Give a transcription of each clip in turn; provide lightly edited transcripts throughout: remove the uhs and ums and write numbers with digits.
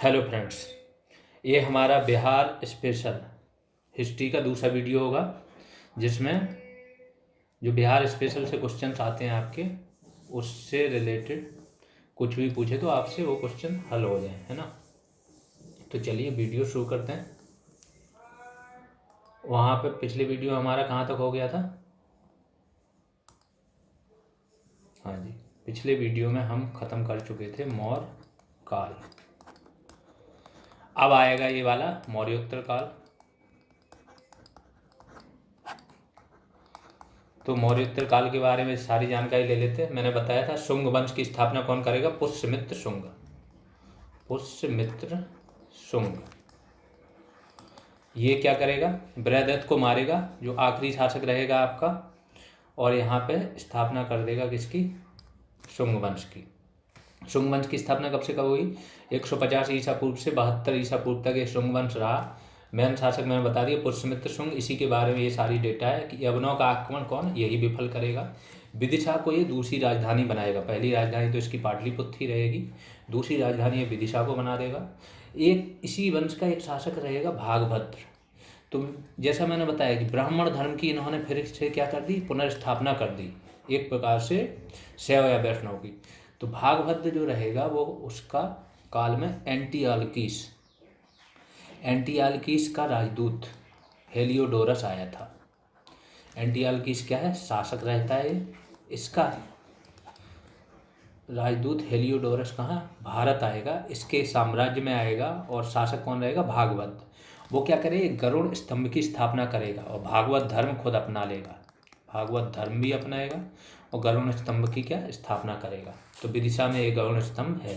Hello friends, ये हमारा Bihar special history का दूसरा वीडियो होगा जिसमें जो बिहार स्पेशल से क्वेश्चंस आते हैं आपके उससे रिलेटेड कुछ भी पूछे तो आपसे वो क्वेश्चन हल हो जाए, है ना। तो चलिए वीडियो शुरू करते हैं। वहाँ पे पिछले वीडियो हमारा कहाँ तक हो गया था? हाँ जी, पिछले वीडियो में हम ख़त्म कर चुके थे मौर्य काल। अब आएगा ये वाला मौर्योत्तर काल। तो मौर्योत्तर काल के बारे में सारी जानकारी ले लेते हैं। मैंने बताया था शुंग वंश की स्थापना कौन करेगा? पुष्यमित्र शुंग। पुष्यमित्र शुंग ये क्या करेगा? बृहदत्त को मारेगा, जो आखिरी शासक रहेगा आपका, और यहाँ पे स्थापना कर देगा किसकी? शुंग वंश की। शुंग वंश की स्थापना कब से कब हुई? 150 ईसा पूर्व से 72 ईसा पूर्व तक ये शुंग वंश रहा। मेन शासक मैंने बता दिया पुष्यमित्र शुंग। इसी के बारे में ये सारी डेटा है कि यवनों का आक्रमण कौन? यही विफल करेगा। विदिशा को ये दूसरी राजधानी बनाएगा। पहली राजधानी तो इसकी पाटलिपुत्र ही रहेगी, दूसरी राजधानी ये विदिशा को बना देगा। एक इसी वंश का एक शासक रहेगा भागभद्र। तो जैसा मैंने बताया कि ब्राह्मण धर्म की इन्होंने फिर से क्या कर दी? पुनर्स्थापना कर दी, एक प्रकार से शैव या वैष्णव की। तो भागभद्र जो रहेगा वो उसका काल में एंटियालकीस का राजदूत हेलियोडोरस आया था। एंटियालकीस क्या है? शासक रहता है। इसका राजदूत हेलियोडोरस कहाँ? भारत आएगा, इसके साम्राज्य में आएगा। और शासक कौन रहेगा? भागवत। वो क्या करेगा? गरुड़ स्तंभ की स्थापना करेगा और भागवत धर्म खुद अपना लेगा। भागवत धर्म भी अपनाएगा और गरुड़ स्तंभ की क्या स्थापना करेगा। तो विदिशा में एक गरुड़ स्तंभ है।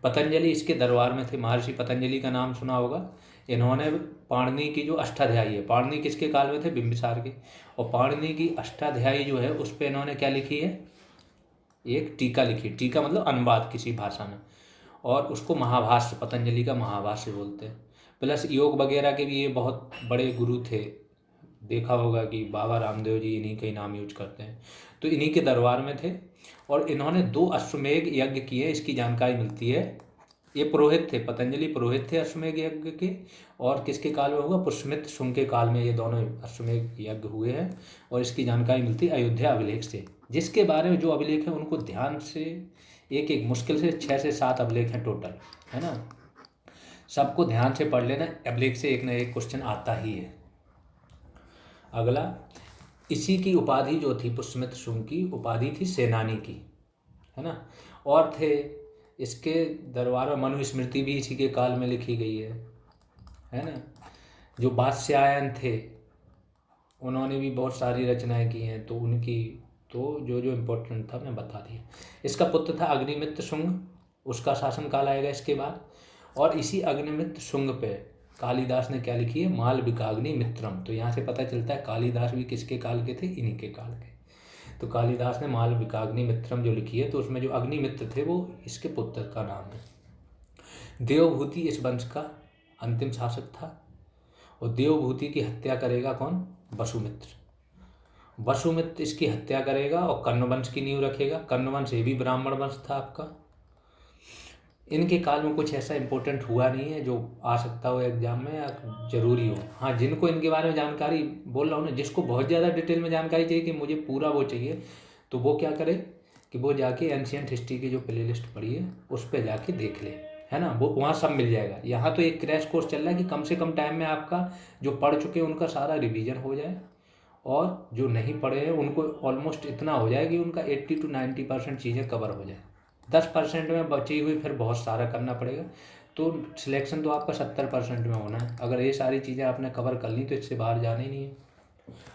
पतंजलि इसके दरबार में थे। महर्षि पतंजलि का नाम सुना होगा। इन्होंने पाणिनि की जो अष्टाध्यायी है, पाणिनि किसके काल में थे? बिंबिसार के। और पाणिनि की अष्टाध्यायी जो है उस पर इन्होंने क्या लिखी है? एक टीका लिखी। टीका मतलब अनुवाद किसी भाषा में, और उसको महाभाष्य, पतंजलि का महाभाष्य बोलते हैं। प्लस योग वगैरह के भी ये बहुत बड़े गुरु थे। देखा होगा कि बाबा रामदेव जी इन्हीं के नाम यूज करते हैं। तो इन्हीं के दरबार में थे और इन्होंने 2 अश्वमेध यज्ञ किए, इसकी जानकारी मिलती है। ये पुरोहित थे, पतंजलि पुरोहित थे अश्वमेध यज्ञ के। और किसके काल में होगा? पुष्यमित्र शुंग के काल में ये दोनों अश्वमेध यज्ञ हुए हैं। और इसकी जानकारी मिलती है अयोध्या अभिलेख से, जिसके बारे में जो अभिलेख है उनको ध्यान से एक एक मुश्किल से 6 से 7 अभिलेख हैं टोटल, है ना। सबको ध्यान से पढ़ लेना, अभिलेख से एक ना एक क्वेश्चन आता ही है। अगला, इसी की उपाधि जो थी पुष्यमित्र शुंग की उपाधि थी सेनानी की, है ना। और थे इसके दरबार में मनुस्मृति भी इसी के काल में लिखी गई है ना। जो वात्स्यायन थे उन्होंने भी बहुत सारी रचनाएं की हैं, तो उनकी तो जो जो इम्पोर्टेंट था मैं बता दिया। इसका पुत्र था अग्निमित्र शुंग, उसका शासनकाल आएगा इसके बाद। और इसी अग्निमित्र शुंग पे कालिदास ने क्या लिखी है? मालविकाग्नि मित्रम। तो यहाँ से पता चलता है कालिदास भी किसके काल के थे? इन्हीं के काल के। तो कालिदास ने मालविकाग्नि मित्रम जो लिखी है, तो उसमें जो अग्निमित्र थे वो इसके पुत्र का नाम है। देवभूति इस वंश का अंतिम शासक था। और देवभूति की हत्या करेगा कौन? वसुमित्र। वसुमित्र इसकी हत्या करेगा और कर्ण वंश की नींव रखेगा। कर्ण वंश ये भी ब्राह्मण वंश था आपका। इनके काल में कुछ ऐसा इंपॉर्टेंट हुआ नहीं है जो आ सकता हो एग्जाम में या जरूरी हो। हाँ, जिनको इनके बारे में जानकारी बोल रहा हूँ ना, जिसको बहुत ज़्यादा डिटेल में जानकारी चाहिए कि मुझे पूरा वो चाहिए, तो वो क्या करे कि वो जाके एंशियंट हिस्ट्री की जो प्लेलिस्ट पड़ी है उस पर जाके देख ले, है ना। वो वहाँ सब मिल जाएगा। यहाँ तो एक क्रैश कोर्स चल रहा है कि कम से कम टाइम में आपका जो पढ़ चुके हैं उनका सारा रिविजन हो जाए, और जो नहीं पढ़े हैं उनको ऑलमोस्ट इतना हो जाए कि उनका 80 to 90% चीज़ें कवर हो जाए। 10% में बची हुई फिर बहुत सारा करना पड़ेगा। तो सिलेक्शन तो आपका 70% में होना है। अगर ये सारी चीज़ें आपने कवर कर ली तो इससे बाहर जाना ही नहीं है।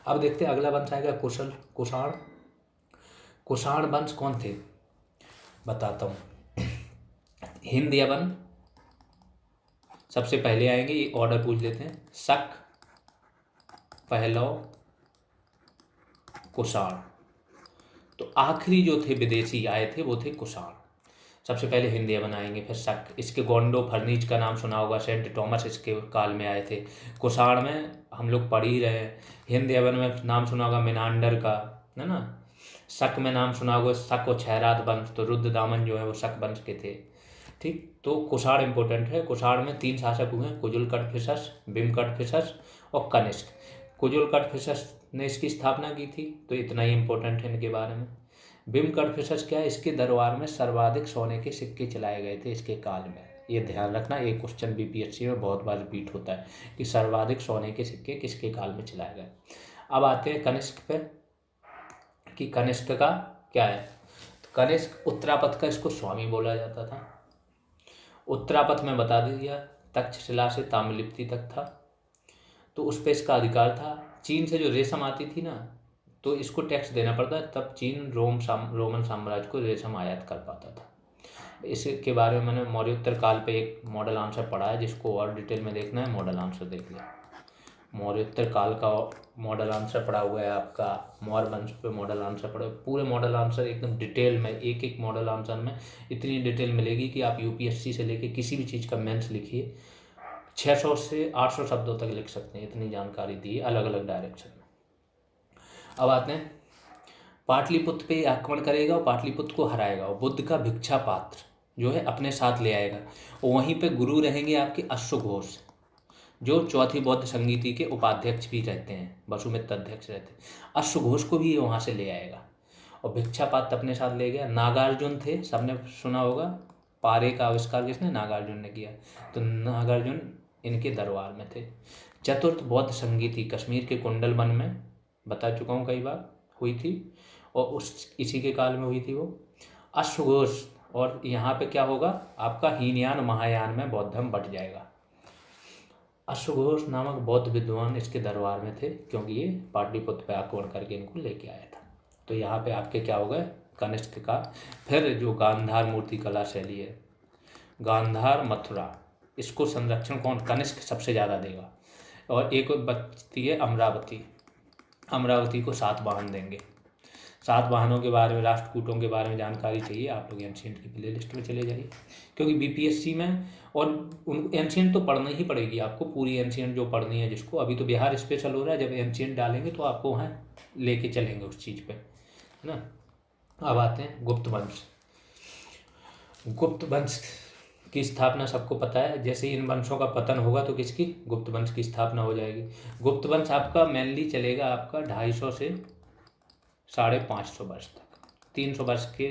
अब देखते हैं अगला वंश आएगा कुषाण। कुषाण वंश कौन थे बताता हूँ। हिंद यवन सबसे पहले आएंगे, ये ऑर्डर पूछ लेते हैं। शक, पहलव, कुषाण। तो आखिरी जो थे विदेशी आए थे वो थे कुषाण। सबसे पहले हिंद यवन आएंगे, फिर शक। इसके गोंडो फर्नीच का नाम सुना होगा, सेंट थॉमस इसके काल में आए थे। कुषाण में हम लोग पढ़ ही रहे हैं। हिंद यवन में नाम सुना होगा मिनांडर का, है ना। शक में नाम सुना होगा शक और छैरात वंश, तो रुद्रदामन जो है वो शक वंश के थे। ठीक। तो कुषाण इंपॉर्टेंट है। कुषाण में 3 शासक हुए, कुजुल कड़फिसस, भीम कड़फिसस और कनिष्क। कुजुल कड़फिसस ने इसकी स्थापना की थी, तो इतना ही इंपॉर्टेंट है इनके बारे में। भीम कड़फिसस क्या है, इसके दरबार में सर्वाधिक सोने के सिक्के चलाए गए थे इसके काल में। ये ध्यान रखना, एक क्वेश्चन बीपीएससी में बहुत बार रिपीट होता है कि सर्वाधिक सोने के सिक्के किसके काल में चलाए गए। अब आते हैं कनिष्क पे कि कनिष्क का क्या है। तो कनिष्क उत्तरापथ का इसको स्वामी बोला जाता था। उत्तरापथ में बता दिया, तक्षशिला से ताम्रलिप्ति तक था, तो उस पर इसका अधिकार था। चीन से जो रेशम आती थी ना, तो इसको टैक्स देना पड़ता, तब चीन रोमन साम्राज्य को रेशम आयात कर पाता था। इसके बारे में मैंने मौर्योत्तर काल पे एक मॉडल आंसर पढ़ा है, जिसको और डिटेल में देखना है मॉडल आंसर देख लिया। मौर्योत्तर काल का मॉडल आंसर पड़ा हुआ है आपका, मौर्य वंश पे मॉडल आंसर पड़ा, पूरे मॉडल आंसर एकदम डिटेल में, एक एक मॉडल आंसर में इतनी डिटेल मिलेगी कि आप यूपीएससी से लेके किसी भी चीज़ का मेंस लिखिए 600 से 800 शब्दों तक लिख सकते हैं, इतनी जानकारी दी है अलग अलग डायरेक्शन में। अब आते हैं पाटलिपुत्र पे आक्रमण करेगा और पाटलिपुत्र को हराएगा और बुद्ध का भिक्षा पात्र जो है अपने साथ ले आएगा। और वहीं पे गुरु रहेंगे आपके अश्वघोष, जो चौथी बौद्ध संगीति के उपाध्यक्ष भी रहते हैं, वसुमित्र अध्यक्ष रहते हैं। अश्वघोष को भी वहाँ से ले आएगा और भिक्षा पात्र अपने साथ ले गया। नागार्जुन थे, सबने सुना होगा, पारे का आविष्कार किसने, नागार्जुन ने किया, तो नागार्जुन इनके दरबार में थे। चतुर्थ बौद्ध संगीति कश्मीर के कुंडल वन में, बता चुका हूँ कई बार, हुई थी और इसी के काल में हुई थी वो। अश्वघोष, और यहाँ पे क्या होगा आपका, हीनयान महायान में बौद्ध धर्म बट जाएगा। अश्वघोष नामक बौद्ध विद्वान इसके दरबार में थे, क्योंकि ये पाटलिपुत्र पे आक्रमण करके इनको लेके आया था। तो यहाँ पे आपके क्या हो गए, कनिष्क का। फिर जो गांधार मूर्ति कला शैली है, गांधार मथुरा, इसको संरक्षण कौन, कनिष्क सबसे ज़्यादा देगा। और एक बचती है अमरावती, अमरावती को 7 वाहन देंगे। 7 वाहनों के बारे में, राष्ट्रकूटों के बारे में जानकारी चाहिए, आप लोग एंशिएंट की प्ले लिस्ट में चले जाइए, क्योंकि बीपीएससी में, और उन एंशिएंट तो पढ़ना ही पड़ेगी आपको, पूरी एंशिएंट जो पढ़नी है जिसको। अभी तो बिहार स्पेशल हो रहा है, जब एंशिएंट डालेंगे तो आपको वहाँ लेके चलेंगे उस चीज़ पे, है ना। अब आते हैं गुप्त वंश। गुप्त वंश की स्थापना सबको पता है, जैसे ही इन वंशों का पतन होगा तो किसकी, गुप्त वंश की स्थापना हो जाएगी। गुप्त वंश आपका मेनली चलेगा आपका 250 से 550 वर्ष तक, 300 वर्ष के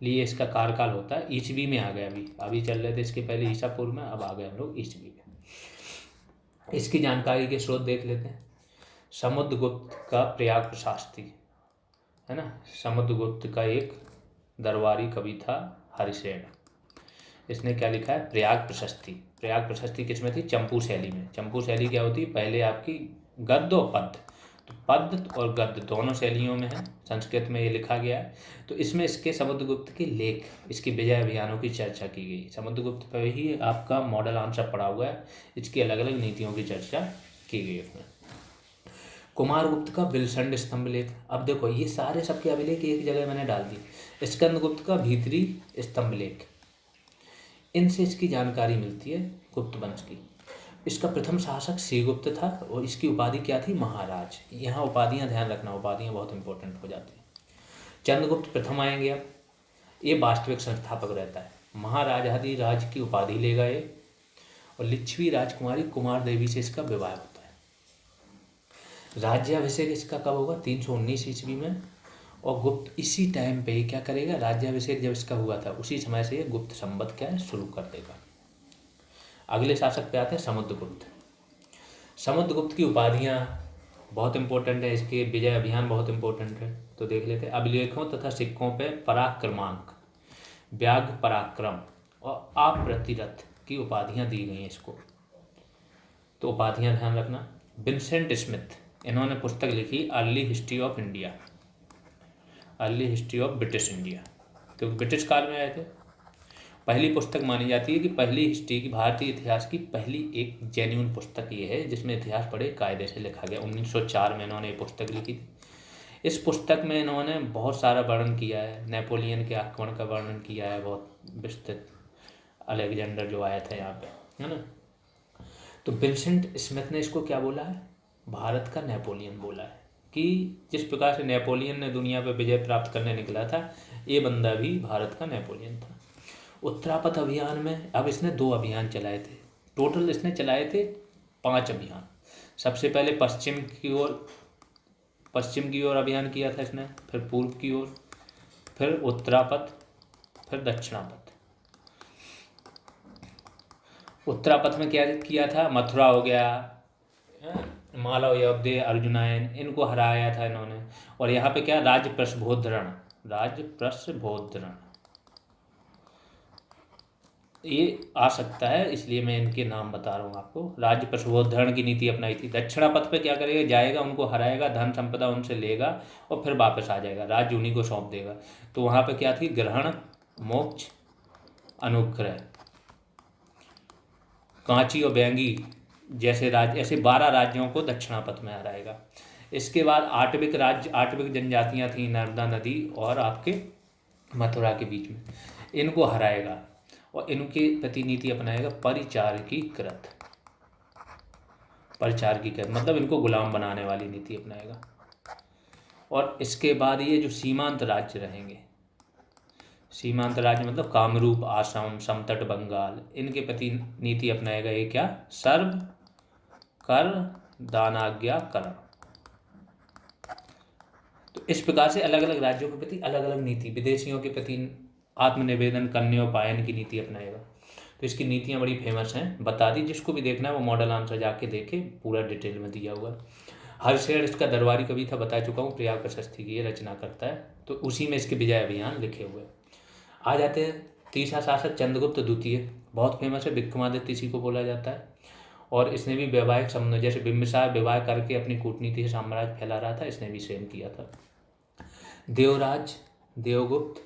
लिए इसका कार्यकाल होता है। ईसवी में आ गया, अभी चल रहे थे इसके पहले ईसा पूर्व में, अब आ गए हम लोग ईसवी में। इसकी जानकारी के स्रोत देख लेते हैं। समुद्रगुप्त का प्रयाग प्रशस्ति, है ना, समुद्रगुप्त का एक दरबारी कवि था हरिसेन, इसने क्या लिखा है, प्रयाग प्रशस्ति। प्रयाग प्रशस्ति किस में थी, चंपू शैली में। चंपू शैली क्या होती है, पहले आपकी गद्य और पद्य, तो पद्य और गद्य दोनों शैलियों में है, संस्कृत में ये लिखा गया है। तो इसमें इसके समुद्रगुप्त के लेख, इसकी विजय अभियानों की चर्चा की गई। समुद्रगुप्त पर ही आपका मॉडल आंसर पड़ा हुआ है, इसकी अलग अलग नीतियों की चर्चा की गई उसमें। कुमारगुप्त का बिलसंड स्तंभ लेख, अब देखो ये सारे सबके अभिलेख एक जगह मैंने डाल दिए। स्कंदगुप्त का भीतरी स्तंभ लेख, इनसे इसकी जानकारी मिलती है गुप्त वंश की। इसका प्रथम शासक श्रीगुप्त था और इसकी उपाधि क्या थी, महाराज। यहाँ उपाधियाँ ध्यान रखना, उपाधियाँ बहुत इंपॉर्टेंट हो जाती हैं। चंद्रगुप्त प्रथम आएंगे, अब ये वास्तविक संस्थापक रहता है। महाराजाधिराज की उपाधि लेगा ये, और लिच्छवी राजकुमारी कुमार देवी से इसका विवाह होता है। राज्याभिषेक इसका कब होगा, 319 ईस्वी में। और गुप्त इसी टाइम पे ही क्या करेगा, राज्याभिषेक जब इसका हुआ था उसी समय से ये गुप्त संवत क्या है शुरू कर देगा। अगले शासक पे आते हैं समुद्रगुप्त। समुद्रगुप्त की उपाधियाँ बहुत इंपॉर्टेंट है, इसके विजय अभियान बहुत इंपॉर्टेंट है, तो देख लेते हैं। अभिलेखों तथा सिक्कों पे पराक्रमांक, व्याघ्र पराक्रम और अप्रतिरथ की उपाधियाँ दी गई हैं इसको, तो उपाधियाँ ध्यान रखना। विंसेंट स्मिथ, इन्होंने पुस्तक लिखी early history of India, early history of British India, तो ब्रिटिश काल में आए थे। पहली पुस्तक मानी जाती है कि पहली हिस्ट्री की, भारतीय इतिहास की पहली एक जेन्युइन पुस्तक ये है जिसमें इतिहास बड़े कायदे से लिखा गया। 1904 में इन्होंने ये पुस्तक लिखी थी। इस पुस्तक में इन्होंने बहुत सारा वर्णन किया है, नेपोलियन के आक्रमण का वर्णन किया है बहुत विस्तृत, अलेक्जेंडर जो आया था यहाँ पे, है ना। तो विंसेंट स्मिथ ने इसको क्या बोला है, भारत का नेपोलियन बोला है, कि जिस प्रकार से नेपोलियन ने दुनिया पर विजय प्राप्त करने निकला था, ये बंदा भी भारत का नेपोलियन था। उत्तरापथ अभियान में अब इसने 2 अभियान चलाए थे, टोटल इसने चलाए थे 5 अभियान। सबसे पहले पश्चिम की ओर अभियान किया था इसने, फिर पूर्व की ओर, फिर उत्तरापथ, फिर दक्षिणापथ। उत्तरापथ में क्या किया था, मथुरा हो गया, मालव, अयोध्या, अर्जुनायन, इनको हराया था इन्होंने। और यहाँ पे क्या, राज्य प्रस्फोधरण, ये आ सकता है, इसलिए मैं इनके नाम बता रहा हूँ आपको। राज्य प्रस्फोधरण की नीति अपनाई थी। दक्षिणापथ पे क्या करेगा, जाएगा, उनको हराएगा, धन संपदा उनसे लेगा और फिर वापस आ जाएगा, राज्य उन्हीं को सौंप देगा। तो वहाँ पे क्या थी, ग्रहण, मोक्ष, अनुग्रह, कांची और बैंगी जैसे राज्य, ऐसे 12 राज्यों को दक्षिणापथ में हराएगा। इसके बाद आठविक जनजातियाँ थीं नर्मदा नदी और आपके मथुरा के बीच में, इनको हराएगा और इनके प्रति नीति अपनाएगा परिचारकीकृत, मतलब इनको गुलाम बनाने वाली नीति अपनाएगा। और इसके बाद ये जो सीमांत राज्य रहेंगे, सीमांत राज्य मतलब कामरूप, आसाम, समतट बंगाल, इनके प्रति नीति अपनाएगा ये क्या, सर्व कर दानाज्ञाकरण। तो इस प्रकार से अलग अलग राज्यों के प्रति अलग अलग नीति, विदेशियों के प्रति आत्मनिवेदन करने और पायन की नीति अपनाएगा। तो इसकी नीतियाँ बड़ी फेमस हैं, बता दी। जिसको भी देखना है वो मॉडल आंसर जाके देखे, पूरा डिटेल में दिया हुआ। हर्षेय इसका दरबारी कवि था, बता चुका हूँ, प्रयाग प्रशस्ति की ये रचना करता है। तो उसी में इसके विजय अभियान लिखे हुए। आ जाते हैं तीसरा शासक चंद्रगुप्त द्वितीय, बहुत फेमस है, विक्रमादित्य इसी को बोला जाता है। और इसने भी वैवाहिक संबंध, जैसे बिंबिसार विवाह करके अपनी कूटनीति से साम्राज्य फैला रहा था, इसने भी सेम किया था। देवराज, देवगुप्त,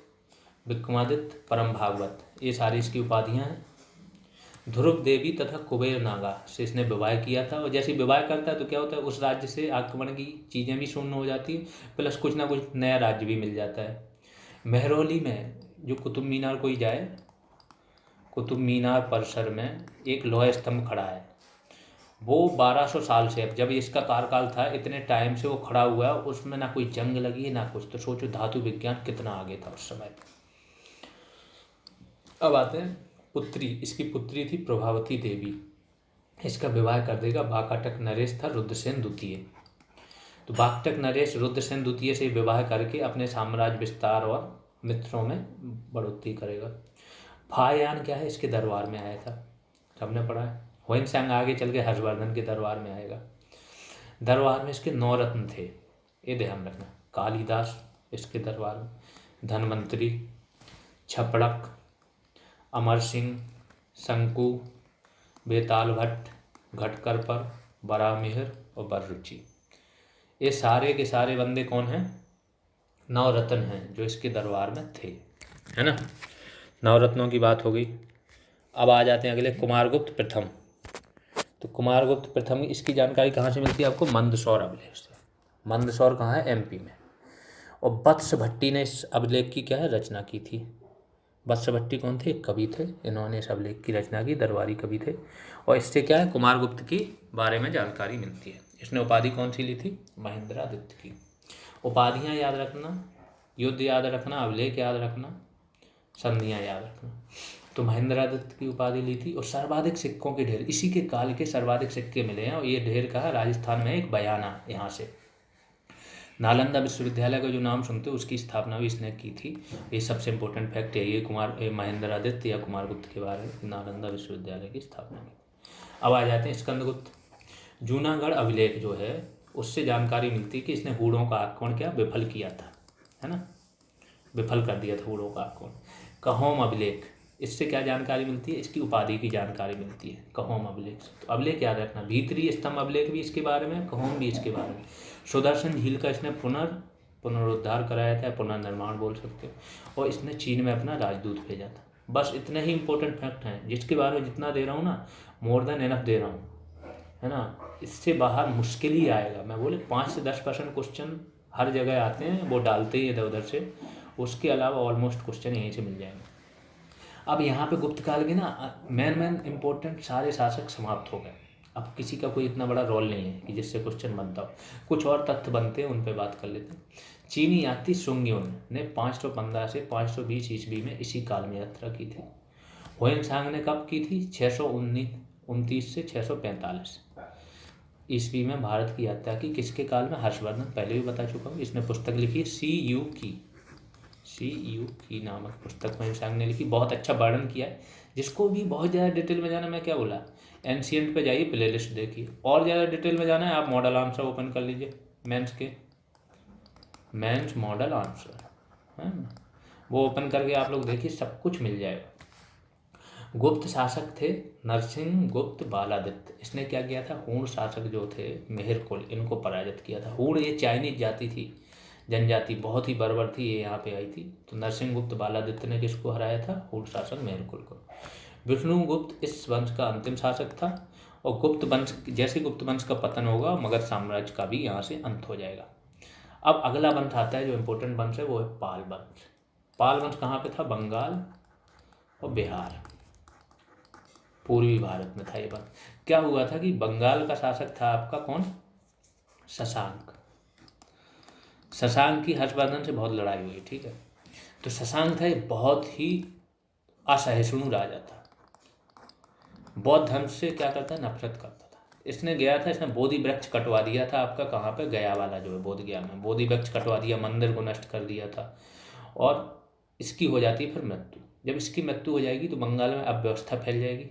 विक्रमादित्य, परम भागवत, ये सारी इसकी उपाधियाँ हैं। ध्रुव देवी तथा कुबेर नागा से इसने विवाह किया था। और जैसे विवाह करता है तो क्या होता है, उस राज्य से आक्रमण की चीज़ें भी शून्य हो जाती हैं, प्लस कुछ ना कुछ नया राज्य भी मिल जाता है। मेहरौली में जो कुतुब मीनार, कोई जाए, कुतुब मीनार परिसर में एक लोहा स्तंभ खड़ा है, वो 1200 साल से, अब जब इसका कार्यकाल था इतने टाइम से वो खड़ा हुआ है, उसमें ना कोई जंग लगी है ना कुछ। तो सोचो धातु विज्ञान कितना आगे था उस समय। अब आते हैं पुत्री, इसकी पुत्री थी प्रभावती देवी, इसका विवाह कर देगा। वाकाटक नरेश था रुद्रसेन द्वितीय, तो वाकाटक नरेश रुद्रसेन द्वितीय से विवाह करके अपने साम्राज्य विस्तार और मित्रों में बढ़ोतरी करेगा। फायान क्या है, इसके दरबार में आया था, सबने पढ़ा है। हुइनसांग आगे चल के हर्षवर्धन के दरबार में आएगा। दरबार में इसके 9 रत्न थे, ये ध्यान रखना। कालिदास इसके दरबार में, धनवंतरी, छपड़क, अमर सिंह, शंकु, बेताल भट्ट, घटकरपर, बरामिहिर और बररुचि, ये सारे के सारे बंदे कौन हैं, 9 रत्न हैं जो इसके दरबार में थे, है ना। 9 रत्नों की बात हो गई। अब आ जाते हैं अगले, कुमारगुप्त प्रथम। तो कुमारगुप्त प्रथम, इसकी जानकारी कहाँ से मिलती है आपको, मंदसौर अभिलेख से। मंदसौर कहाँ है, एमपी में। और वत्स भट्टी ने इस अभिलेख की क्या है, रचना की थी। वत्स भट्टी कौन थे, कवि थे, इन्होंने इस अभिलेख की रचना की, दरबारी कवि थे। और इससे क्या है, कुमारगुप्त की बारे में जानकारी मिलती है। इसने उपाधि कौन सी ली थी, महेंद्रादित्य की। उपाधियाँ याद रखना, युद्ध याद रखना, अभिलेख याद रखना, संधियाँ याद रखना। तो महेंद्रादित्य की उपाधि ली थी। और सर्वाधिक सिक्कों के ढेर, इसी के काल के सर्वाधिक सिक्के मिले हैं। और ये ढेर कहा राजस्थान में एक बयाना, यहाँ से। नालंदा विश्वविद्यालय का जो नाम सुनते हो, उसकी स्थापना भी इसने की थी। ये सबसे इंपॉर्टेंट फैक्ट है, ये महेंद्रादित्य या कुमारगुप्त के बारे में, नालंदा विश्वविद्यालय की स्थापना की। अब आ जाते हैं स्कंदगुप्त। जूनागढ़ अभिलेख जो है, उससे जानकारी मिलती है कि इसने हूणों का आक्रमण क्या, विफल किया था, है ना, विफल कर दिया था हूणों का आक्रमण। कहोम अभिलेख, इससे क्या जानकारी मिलती है, इसकी उपाधि की जानकारी मिलती है, कहोम अभिलेख। तो अभिलेख याद रखना, भीतरी स्तंभ अभिलेख भी इसके बारे में, कहोम भी इसके बारे में। सुदर्शन झील का इसने पुनरुद्धार कराया था, पुनर्निर्माण बोल सकते हो। और इसने चीन में अपना राजदूत भेजा था। बस इतने ही इंपॉर्टेंट फैक्ट हैं, जिसके बारे में जितना दे रहा हूँ ना, मोर देन इनफ दे रहा हूँ, है ना। इससे बाहर मुश्किल ही आएगा। मैं बोले 5 से 10% क्वेश्चन हर जगह आते हैं, वो डालते ही इधर उधर से, उसके अलावा ऑलमोस्ट क्वेश्चन यहीं से मिल जाएंगे। अब यहाँ पे गुप्त काल के ना मेन इंपॉर्टेंट सारे शासक समाप्त हो गए। अब किसी का कोई इतना बड़ा रोल नहीं है कि जिससे क्वेश्चन बनता हो। कुछ और तथ्य बनते हैं, उन पे बात कर लेते हैं। चीनी यात्री सुंगयुन ने 515 से 520 ईस्वी में इसी काल में यात्रा की थी। हुएनसांग ने कब की थी? 629 से 645 ईस्वी में भारत की यात्रा की। किसके काल में? हर्षवर्धन, पहले भी बता चुका हूँ। इसने पुस्तक लिखी है सी यू की नामक पुस्तक हुएनसांग ने लिखी। बहुत अच्छा वर्णन किया है। जिसको भी बहुत ज़्यादा डिटेल में जाना, मैं क्या बोला, एनसीएंट पे जाइए, प्लेलिस्ट देखिए। और ज़्यादा डिटेल में जाना है, आप मॉडल आंसर ओपन कर लीजिए, मेंस मॉडल आंसर है ना, वो ओपन करके आप लोग देखिए, सब कुछ मिल जाएगा। गुप्त शासक थे नरसिंह गुप्त बालादित्य। इसने क्या किया था? हूण शासक जो थे मेहर कुल, इनको पराजित किया था। हूण ये चाइनीज जाति थी, जनजाति बहुत ही बर्बर थी, ये यहाँ पे आई थी। तो नरसिंह गुप्त बालादित्य ने किसको हराया था? हूण शासक मेहर कुल को। विष्णुगुप्त इस वंश का अंतिम शासक था। और गुप्त वंश, जैसे गुप्त वंश का पतन होगा, मगध साम्राज्य का भी यहाँ से अंत हो जाएगा। अब अगला वंश आता है, जो इम्पोर्टेंट वंश है, वो है पाल वंश। पाल वंश कहाँ पे था? बंगाल और बिहार, पूर्वी भारत में था ये वंश। क्या हुआ था कि बंगाल का शासक था आपका कौन? शशांक। शशांक की हर्षवर्धन से बहुत लड़ाई हुई, ठीक है। तो शशांक था, ये बहुत ही असहिष्णु राजा था। बौद्ध धर्म से क्या करता? नफरत करता था। इसने गया था, इसने बोधि वृक्ष कटवा दिया था आपका, कहाँ पे? गया वाला जो है बोध गया में, बोधि वृक्ष कटवा दिया, मंदिर को नष्ट कर दिया था। और इसकी हो जाती है फिर मृत्यु। जब इसकी मृत्यु हो जाएगी तो बंगाल में अव्यवस्था फैल जाएगी।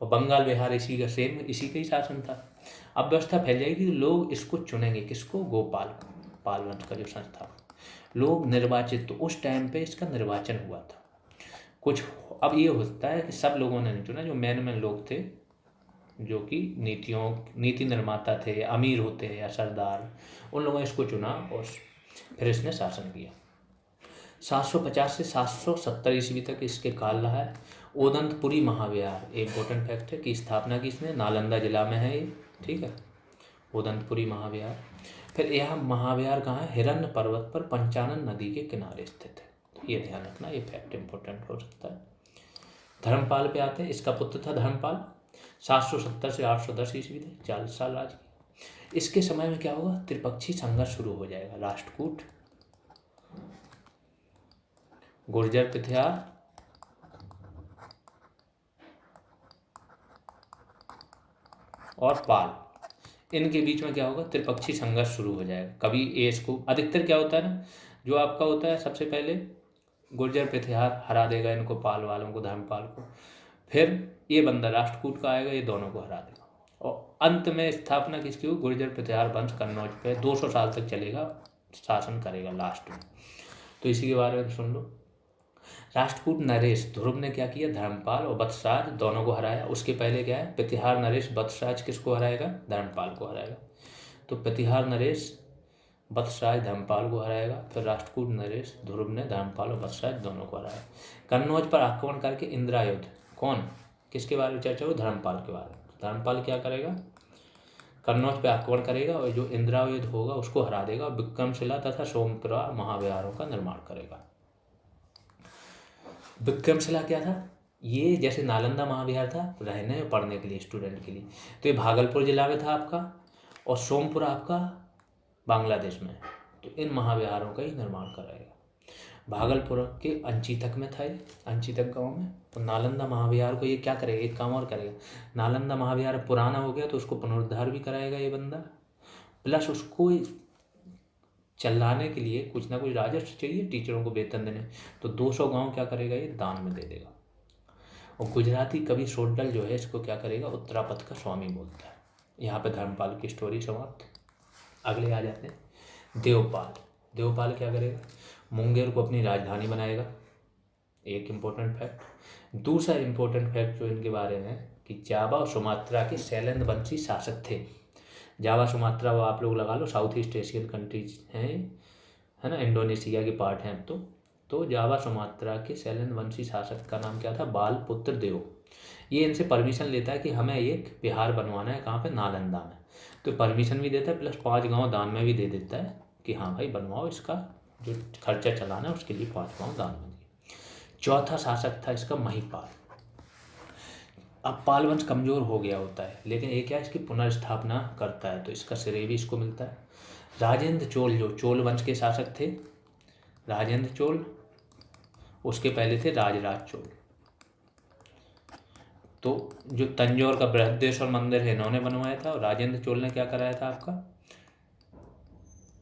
और बंगाल बिहार इसी का सेम, इसी का ही शासन था। अव्यवस्था फैल जाएगी तो लोग इसको चुनेंगे, किसको? गोपाल को, पाल वंश का जो संस्था, लोग निर्वाचित। तो उस टाइम पे इसका निर्वाचन हुआ था कुछ। अब ये होता है कि सब लोगों ने नहीं चुना, जो मेन लोग थे, जो कि नीति निर्माता थे, अमीर होते या सरदार, उन लोगों ने इसको चुना और फिर इसने शासन किया। 750 से 770 ईस्वी तक इसके काल रहा है। ओदंतपुरी महाविहार, एक इम्पोर्टेंट फैक्ट है कि स्थापना की इसने नालंदा जिला में है ये, ठीक है, ओदंतपुरी महाविहार। फिर यह महाविहार कहाँ है? हिरण्य पर्वत पर पंचानन नदी के किनारे स्थित है। तो ये ध्यान रखना, ये फैक्ट इंपॉर्टेंट हो सकता है। धर्मपाल पे आते हैं। इसका पुत्र था धर्मपाल, 770 से 810 ईस्वी तक 40 साल राज किया। इसके समय में क्या होगा? त्रिपक्षी संघर्ष शुरू हो जाएगा। राष्ट्रकूट, गुर्जर पिथियार और पाल, इनके बीच में क्या होगा? त्रिपक्षी संघर्ष शुरू हो जाएगा। कभी ये इसको, अधिकतर क्या होता है ना, जो आपका होता है, सबसे पहले गुर्जर पिथियार हरा देगा इनको, पाल वालों को, धर्मपाल को। फिर ये बंदा राष्ट्रकूट का आएगा, ये दोनों को हरा देगा। और अंत में स्थापना किसकी हुई? गुर्जर पिथियार वंश कन्नौज पे 200 साल तक चलेगा, शासन करेगा लास्ट में। तो इसी के बारे में सुन लो। राष्ट्रकूट नरेश ध्रुव ने क्या किया? धर्मपाल और वत्सराज दोनों को हराया। उसके पहले क्या है? प्रतिहार नरेश वत्सराज किसको हराएगा? धर्मपाल को हराएगा। तो प्रतिहार नरेश वत्सराज धर्मपाल को हराएगा। फिर राष्ट्रकूट नरेश ध्रुव ने धर्मपाल और वत्सराज दोनों को हराया। कन्नौज पर आक्रमण करके इंद्रायुध, कौन, किसके बारे में चर्चा हो? धर्मपाल के बारे में। धर्मपाल क्या करेगा? कन्नौज पर आक्रमण करेगा और जो इंद्रायुध होगा उसको हरा देगा। विक्रमशिला तथा सोमपुरा महाविहारों का निर्माण करेगा। विक्रमशिला क्या था? ये जैसे नालंदा महाविहार था रहने और पढ़ने के लिए, स्टूडेंट के लिए, तो ये भागलपुर जिला में था आपका, और सोमपुरा आपका बांग्लादेश में। तो इन महाविहारों का ही निर्माण कराएगा। भागलपुर के अंचितक में था ये, अंचितक गांव में। तो नालंदा महाविहार को ये क्या करेगा? एक काम और करेगा। नालंदा महाविहार पुराना हो गया तो उसको पुनरुद्धार भी कराएगा ये बंदा, प्लस उसको चलाने के लिए कुछ ना कुछ राजस्व चाहिए, टीचरों को वेतन देने, तो 200 गांव क्या करेगा? ये दान में दे देगा। और गुजराती कवि सोड्डल जो है इसको क्या करेगा? उत्तरापथ का स्वामी बोलता है। यहाँ पे धर्मपाल की स्टोरी समाप्त। अगले आ जाते हैं देवपाल। देवपाल क्या करेगा? मुंगेर को अपनी राजधानी बनाएगा, एक इम्पोर्टेंट फैक्ट। दूसरा इम्पोर्टेंट फैक्ट जो इनके बारे में है कि जावा और सुमात्रा के शैलेंद्र वंशी शासक थे। जावा सुमात्रा वो आप लोग लगा लो, साउथ ईस्ट एशियन कंट्रीज हैं, है ना, इंडोनेशिया के पार्ट हैं अब तो जावा सुमात्रा के शैलेंद्र वंशी शासक का नाम क्या था? बालपुत्र देव। ये इनसे परमिशन लेता है कि हमें एक बिहार बनवाना है, कहाँ पे? नालंदा में। तो परमिशन भी देता है, प्लस 5 गांव दान में भी दे देता है कि हाँ भाई बनवाओ, इसका जो खर्चा चलाना है उसके लिए 5 गांव दान में दिए। चौथा शासक था इसका महिपाल। अब पाल वंश कमजोर हो गया होता है, लेकिन ये क्या, इसकी पुनर्स्थापना करता है, तो इसका श्रेय भी इसको मिलता है। राजेंद्र चोल, जो चोल वंश के शासक थे, राजेंद्र चोल, उसके पहले थे राजराज चोल। तो जो तंजौर का बृहदेश्वर मंदिर है इन्होंने बनवाया था, और राजेंद्र चोल ने क्या कराया था आपका,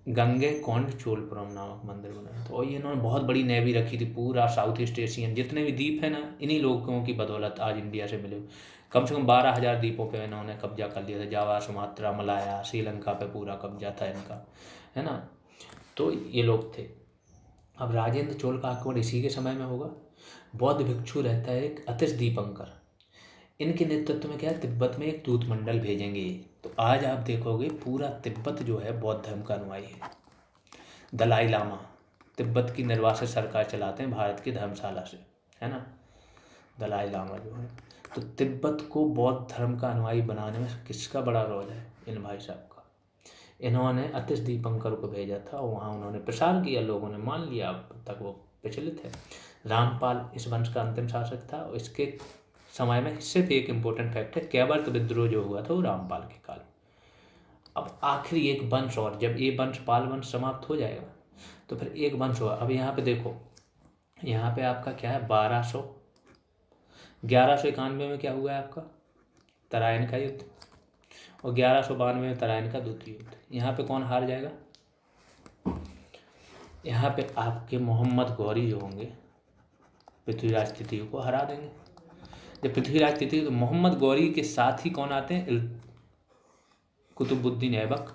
गंगैकोंड चोलपुरम नामक मंदिर बनाया था। और ये इन्होंने बहुत बड़ी नेवी रखी थी, पूरा साउथ ईस्ट एशियन जितने भी द्वीप है ना, इन्हीं लोगों की बदौलत आज इंडिया से मिले। कम से कम 12,000 द्वीपों पे इन्होंने कब्जा कर लिया था। जावा, सुमात्रा, मलाया, श्रीलंका पे पूरा कब्जा था इनका, है ना। तो ये लोग थे। अब राजेंद्र चोल का आक्रमण इसी के समय में होगा। बौद्ध भिक्षु रहता है एक अतिश दीपंकर, इनके नेतृत्व में क्या है, तिब्बत में एक दूत मंडल भेजेंगे। तो आज आप देखोगे पूरा तिब्बत जो है बौद्ध धर्म का अनुयायी है। दलाई लामा तिब्बत की निर्वासित सरकार चलाते हैं भारत की धर्मशाला से, है ना, दलाई लामा जो है। तो तिब्बत को बौद्ध धर्म का अनुयायी बनाने में किसका बड़ा रोल है, इन भाई साहब का। इन्होंने अतिश दीपंकर को भेजा था, वहाँ उन्होंने प्रसार किया, लोगों ने मान लिया, अब तक वो प्रचलित है। रामपाल इस वंश का अंतिम शासक था। इसके समय में सिर्फ एक इम्पोर्टेंट फैक्ट है, कैवर्त विद्रोह जो हुआ था वो रामपाल के काल। अब आखिरी एक वंश, और जब ये वंश पाल वंश समाप्त हो जाएगा तो फिर एक वंश होगा। अब यहाँ पे देखो, यहाँ पे आपका क्या है, 1191 में क्या हुआ है आपका, तराइन का युद्ध, और 1192 में तराइन का द्वितीय युद्ध। यहाँ पे कौन हार जाएगा, यहाँ पे आपके मोहम्मद गौरी जो होंगे पृथ्वीराज तृतीय को हरा देंगे। जब पृथ्वीराज तृतीय, तो मोहम्मद गौरी के साथ ही कौन आते हैं, कुतुबुद्दीन ऐबक,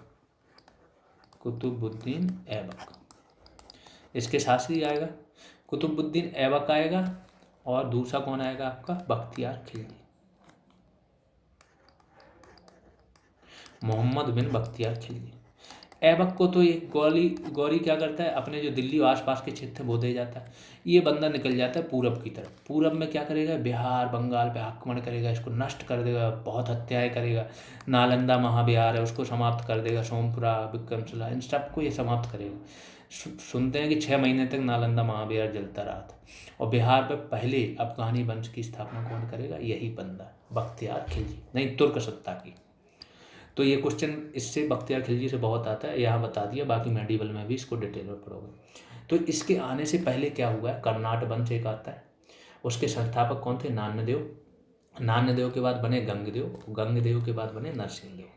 कुतुबुद्दीन ऐबक, इसके साथ ही आएगा कुतुबुद्दीन ऐबक आएगा, और दूसरा कौन आएगा आपका, बख्तियार खिलजी, मोहम्मद बिन बख्तियार खिलजी। ऐबक को तो ये गौरी क्या करता है, अपने जो दिल्ली और आसपास के क्षेत्र वो दे जाता है। ये बंदा निकल जाता है पूरब की तरफ। पूरब में क्या करेगा, बिहार बंगाल पे आक्रमण करेगा, इसको नष्ट कर देगा, बहुत हत्याएं करेगा। नालंदा महाबिहार है उसको समाप्त कर देगा, सोमपुरा, विक्रमशिला, इन सबको ये समाप्त करेगा। सुनते हैं कि 6 महीने तक नालंदा महाबिहार जलता रहा था। और बिहार पे पहले अफगानी वंश की स्थापना कौन करेगा, यही बंदा बख्तियार खिलजी, नहीं तुर्क सत्ता की। तो ये क्वेश्चन इससे बख्तियार खिलजी से बहुत आता है, यहाँ बता दिया, बाकी मेडिवल में भी इसको डिटेल में पढ़ोगे। तो इसके आने से पहले क्या हुआ है, कर्नाट वंश एक आता है, उसके संस्थापक कौन थे, नान्यदेव। नान्यदेव के बाद बने गंगदेव, गंगदेव के बाद बने नरसिंहदेव।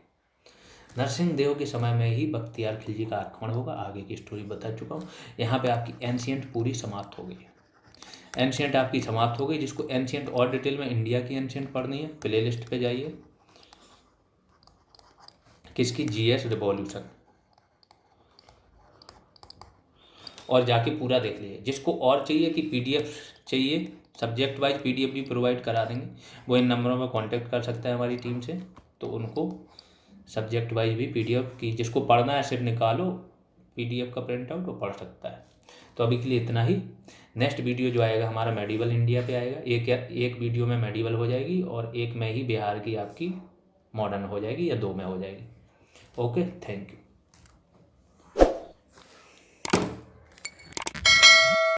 नरसिंहदेव के समय में ही बख्तियार खिलजी का आक्रमण होगा। आगे की स्टोरी बता चुका हूँ। यहाँ पे आपकी एंशियंट पूरी समाप्त हो गई है, एंशियंट आपकी समाप्त हो गई। जिसको एंशियंट और डिटेल में इंडिया की एंशियंट पढ़नी है, प्ले लिस्ट पे जाइए, किसकी, जीएस रिवॉल्यूशन, और जाके पूरा देख लीजिए। जिसको और चाहिए कि पीडीएफ चाहिए, सब्जेक्ट वाइज पीडीएफ भी प्रोवाइड करा देंगे, वो इन नंबरों में कांटेक्ट कर सकता है हमारी टीम से। तो उनको सब्जेक्ट वाइज भी पीडीएफ की, जिसको पढ़ना है सिर्फ निकालो पीडीएफ का प्रिंट आउट, वो पढ़ सकता है। तो अभी के लिए इतना ही। नेक्स्ट वीडियो जो आएगा हमारा मेडिवल इंडिया पे आएगा। एक वीडियो में मेडिवल हो जाएगी, और एक में ही बिहार की आपकी मॉडर्न हो जाएगी, या 2 में हो जाएगी। Okay, thank you.